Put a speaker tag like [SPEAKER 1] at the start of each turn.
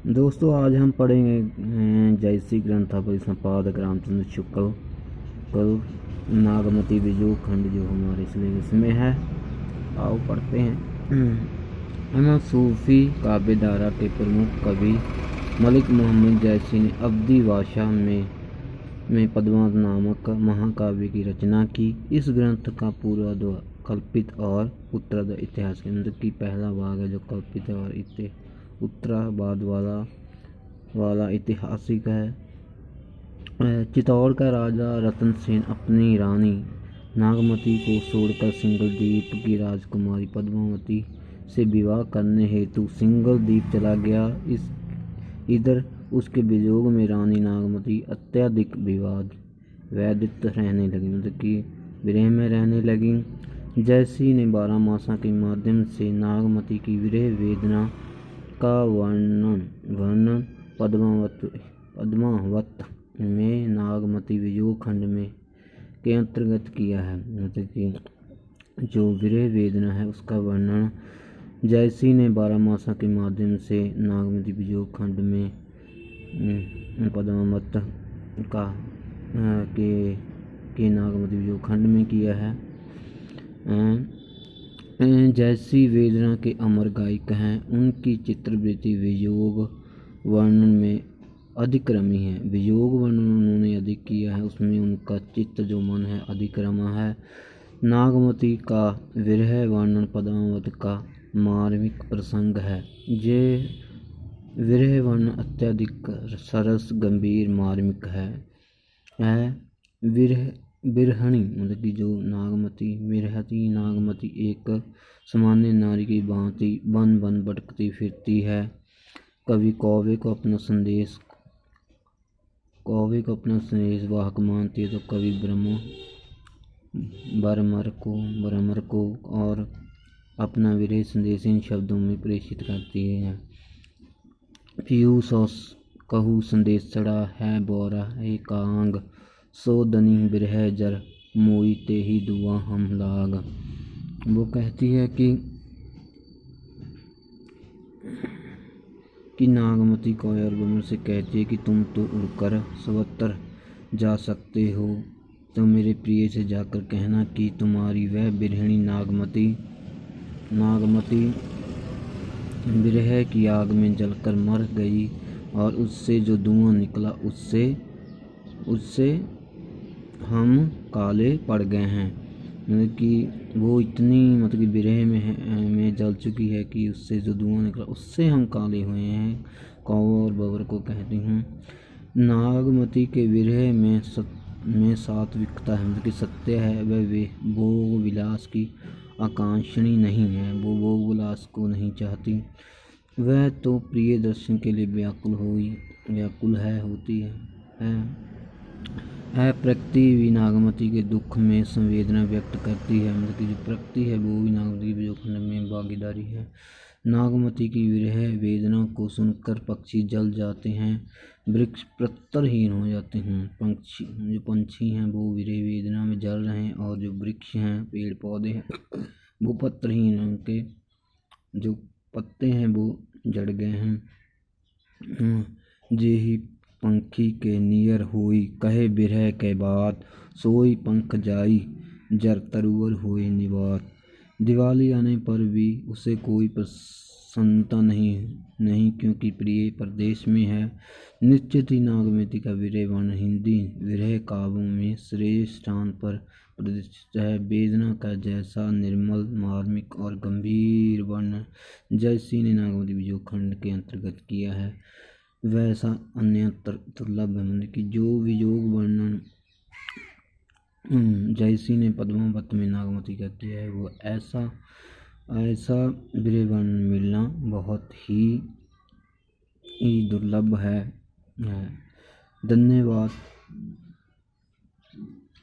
[SPEAKER 1] दोस्तों, आज हम पढ़ेंगे जयसी ग्रंथावली संपादक रामचंद्र शुक्ल कल नागमती बिजू खंड जो हमारे सिलेबस में है। आओ पढ़ते हैं। हम सूफी काव्य धारा के प्रमुख कवि मलिक मोहम्मद जयसी ने अवधी भाषा में पद्मावत नामक महाकाव्य की रचना की। इस ग्रंथ का पूरा कल्पित और उत्तरार्ध इतिहास के अंदर की पहला भाग है जो कल्पित है और उत्तराबाद वाला ऐतिहासिक है। चित्तौड़ का राजा रतन सेन अपनी रानी नागमती को छोड़कर सिंगलदीप की राजकुमारी पद्मावती से विवाह करने हेतु सिंगलदीप चला गया। इधर उसके वियोग में रानी नागमती अत्यधिक व्यथित रहने लगी, मतलब कि विरह में रहने लगी। जयसी ने 12 मासा के माध्यम से नागमती की विरह वेदना का वर्णन पद्मावत में नागमती विजोग खंड में के अंतर्गत किया है। मतलब कि जो विरह वेदना है उसका वर्णन जयसी ने 12 मासा के माध्यम से नागमती विजोग खंड में पद्मावत का के नागमती विजोग खंड में किया है। जयसी वेदना के अमर गायक हैं। उनकी चित्रवृत्ति वियोग वर्णन में अधिक्रमी है। वियोग वर्णन उन्होंने अधिक किया है, उसमें उनका चित्त जो मन है अधिक्रमा है। नागमती का विरह वर्णन पद्मावत का मार्मिक प्रसंग है। ये विरह वर्णन अत्यधिक सरस गंभीर मार्मिक है। बिरहणी मतलब कि जो नागमती विरहती नागमती एक सामान्य नारी की भांति बन बन भटकती फिरती है। कवि कौवे को अपना संदेश वाहक मानती है, तो कवि भ्रमर को और अपना विरह संदेश इन शब्दों में प्रेषित करती है। पीयूष और कहू संदेश चढ़ा है बोरा एकांग, सो दनी बिरह जर मोई ते ही दुआ हम लाग। वो कहती है कि नागमती कौवे और भ्रमर से कहती है कि तुम तो उड़कर सर्वत्र जा सकते हो, तो मेरे प्रिय से जाकर कहना कि तुम्हारी वह बिरहणी नागमती विरह की आग में जलकर मर गई और उससे जो धुआं निकला उससे हम काले पड़ गए हैं। मतलब कि वो इतनी विरह में जल चुकी है कि उससे जो धुआं निकला उससे हम काले हुए हैं। कौवा और भंवर को कहती हूँ नागमती के विरह में सात्विकता है, मतलब कि सत्य है। वह भोग विलास की आकांक्षणी नहीं है, वो भोग विलास को नहीं चाहती। वह तो प्रिय दर्शन के लिए व्याकुल होती है। प्रकृति भी नागमती के दुख में संवेदना व्यक्त करती है, मतलब कि जो प्रकृति है वो भी नागमती के विजोग खंड में भागीदारी है। नागमती की विरह वेदना को सुनकर पक्षी जल जाते हैं, वृक्ष पत्तरहीन हो जाते हैं। जो पंछी हैं वो विरह वेदना में जल रहे हैं और जो वृक्ष हैं पेड़ पौधे हैं वो पत्तरहीन हैं, उनके जो पत्ते हैं वो जड़ गए हैं। जे ही पंखी के नियर हुई कहे बिरह के बात, सोई पंख जाई जर तरुवर हुए निवात। दिवाली आने पर भी उसे कोई प्रसन्नता नहीं क्योंकि प्रिय परदेश में है। निश्चित ही नागमती का विरह वर्णन हिंदी विरह काव्यों में श्रेष्ठ स्थान पर प्रतिष्ठित है। वेदना का जैसा निर्मल मार्मिक और गंभीर वर्णन जयसी ने नागमती विजोग खंड के अंतर्गत किया है वैसा अन्यत्र दुर्लभ है। मतलब कि जो वियोग वर्णन जयसी ने पद्मावत में नागमती का किया है वो ऐसा विरह वर्णन मिलना बहुत ही दुर्लभ है। धन्यवाद।